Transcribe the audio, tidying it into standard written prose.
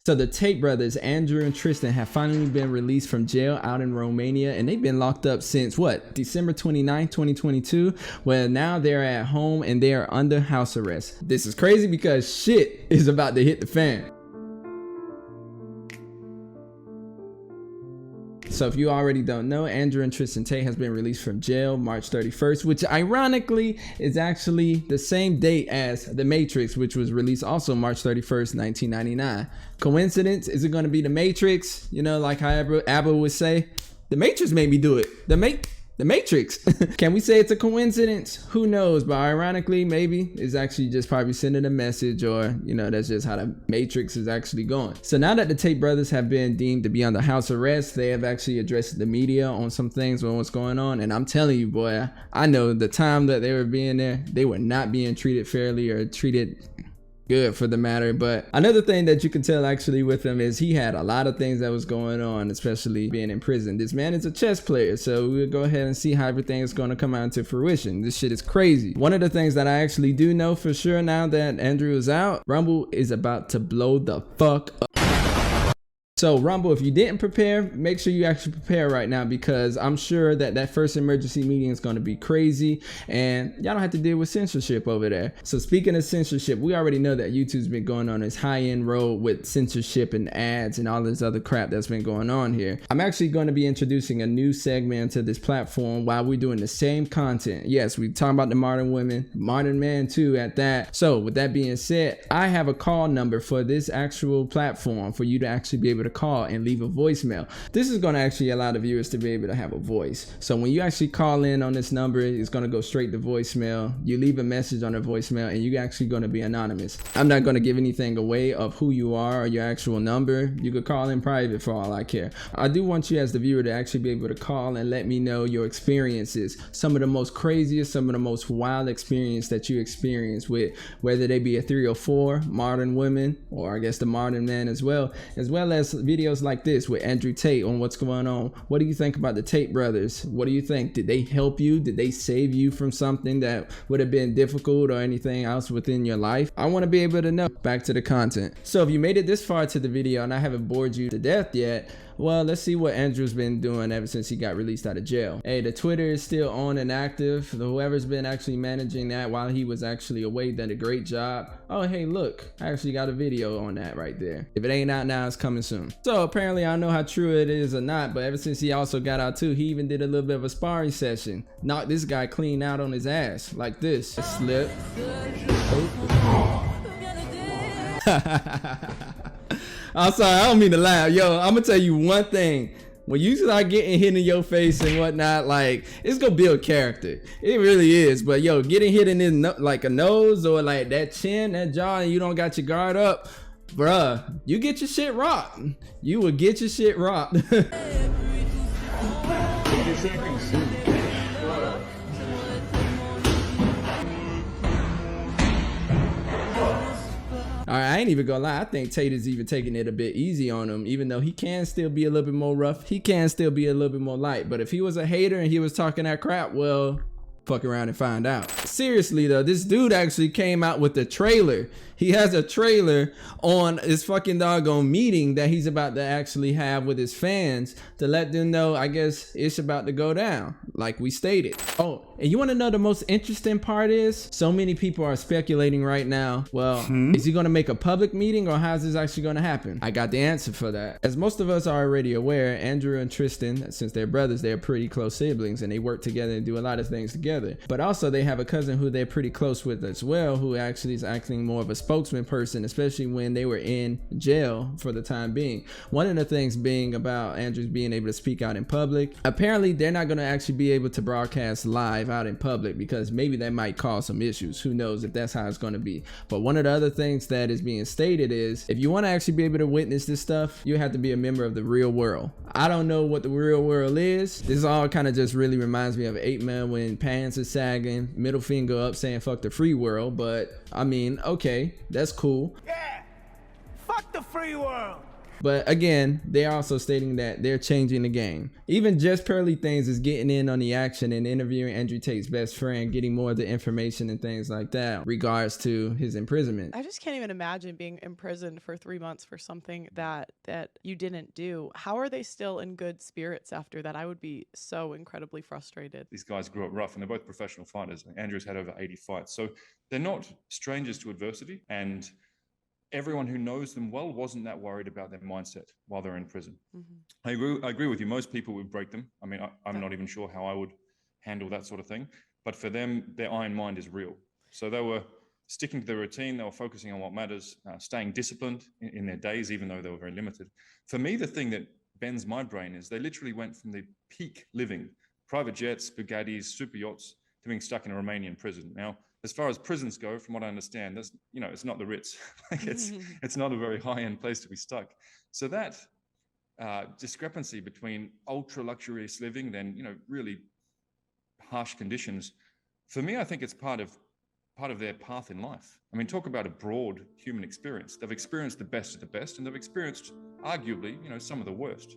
So the Tate brothers, Andrew and Tristan, have finally been released from jail out in Romania, and they've been locked up since what, December 29th, 2022, where now they're at home and they are under house arrest. This is crazy because shit is about to hit the fan. So if you already don't know, Andrew and Tristan Tate has been released from jail March 31st, which ironically is actually the same date as The Matrix, which was released also March 31st, 1999. Coincidence? Is it going to be The Matrix? You know, like how Abba would say, The Matrix made me do it. The Matrix. Can we say it's a coincidence? Who knows? But ironically, maybe it's actually just probably sending a message, or, you know, that's just how the Matrix is actually going. So now that the Tate brothers have been deemed to be under house arrest, they have actually addressed the media on some things, on what's going on. And I'm telling you, boy, I know the time that they were being there, they were not being treated fairly or treated good for the matter. But another thing that you can tell actually with him is he had a lot of things that was going on, especially being in prison. This man is a chess player, so we'll go ahead and see how everything is going to come out to fruition. This shit is crazy. One of the things that I actually do know for sure now that Andrew is out, Rumble is about to blow the fuck up. So Rumble, if you didn't prepare, make sure you actually prepare right now, because I'm sure that that first emergency meeting is going to be crazy and y'all don't have to deal with censorship over there. So speaking of censorship, we already know that YouTube's been going on this high-end road with censorship and ads and all this other crap that's been going on here. I'm actually going to be introducing a new segment to this platform while we're doing the same content. Yes, we're talking about the modern women, modern man too at that. So with that being said, I have a call number for this actual platform for you to actually be able to call and leave a voicemail. This is going to actually allow the viewers to be able to have a voice. So when you actually call in on this number, it's going to go straight to voicemail. You leave a message on the voicemail and you're actually going to be anonymous. I'm not going to give anything away of who you are or your actual number. You could call in private for all I care. I do want you as the viewer to actually be able to call and let me know your experiences, some of the most craziest, some of the most wild experience that you experience with, whether they be a 304, modern women, or I guess the modern man as well as videos like this with Andrew Tate on what's going on. What do you think about the Tate brothers? What do you think? Did they help you? Did they save you from something that would have been difficult or anything else within your life? I want to be able to know. Back to the content. So if you made it this far to the video and I haven't bored you to death yet, well, let's see what Andrew's been doing ever since he got released out of jail. Hey, the Twitter is still on and active. Whoever's been actually managing that while he was actually away done a great job. Oh, hey, look, I actually got a video on that right there. If it ain't out now, it's coming soon. So apparently I don't know how true it is or not, but ever since he also got out too, he even did a little bit of a sparring session. Knocked this guy clean out on his ass like this. A slip. I'm sorry, I don't mean to laugh. Yo, I'm gonna tell you one thing. When you start getting hit in your face and whatnot, like, it's gonna build character. It really is. But yo, getting hit in his like a nose or like that chin, that jaw, and you don't got your guard up, bruh, you get your shit rocked. You will get your shit rocked. All right, I ain't even gonna lie. I think Tate is even taking it a bit easy on him, even though he can still be a little bit more rough. He can still be a little bit more light. But if he was a hater and he was talking that crap, well, fuck around and find out. Seriously though, this dude actually came out with a trailer. He has a trailer on his fucking doggone meeting that he's about to actually have with his fans to let them know, I guess, it's about to go down, like we stated. Oh, and you want to know the most interesting part is? So many people are speculating right now, well, is he going to make a public meeting or how's this actually going to happen? I got the answer for that. As most of us are already aware, Andrew and Tristan, since they're brothers, they're pretty close siblings and they work together and do a lot of things together. But also they have a cousin who they're pretty close with as well, who actually is acting more of a spokesman person, especially when they were in jail for the time being. One of the things being about Andrew's being able to speak out in public. Apparently they're not going to actually be able to broadcast live out in public because maybe that might cause some issues. Who knows if that's how it's going to be. But one of the other things that is being stated is if you want to actually be able to witness this stuff, you have to be a member of the real world. I don't know what the real world is. This all kind of just really reminds me of 8 Man when pants are sagging, middle finger up saying fuck the free world. But I mean, okay, that's cool. Yeah, fuck the free world. But again, they're also stating that they're changing the game. Even Just Pearly Things is getting in on the action and interviewing Andrew Tate's best friend, getting more of the information and things like that regards to his imprisonment. I just can't even imagine being imprisoned for 3 months for something that you didn't do. How are they still in good spirits after that? I would be so incredibly frustrated. These guys grew up rough, and they're both professional fighters. Andrew's had over 80 fights, so they're not strangers to adversity, and everyone who knows them well wasn't that worried about their mindset while they're in prison. I agree with you. Most people would break them. I mean, I'm not even sure how I would handle that sort of thing. But for them, their iron mind is real. So they were sticking to their routine. They were focusing on what matters, staying disciplined in their days, even though they were very limited. For me, the thing that bends my brain is they literally went from the peak living, private jets, Bugattis, super yachts, to being stuck in a Romanian prison. Now, as far as prisons go, from what I understand, that's, it's not the Ritz. Like it's not a very high-end place to be stuck. So that discrepancy between ultra luxurious living, then really harsh conditions, for me, I think it's part of their path in life. I mean, talk about a broad human experience. They've experienced the best of the best, and they've experienced, arguably, some of the worst.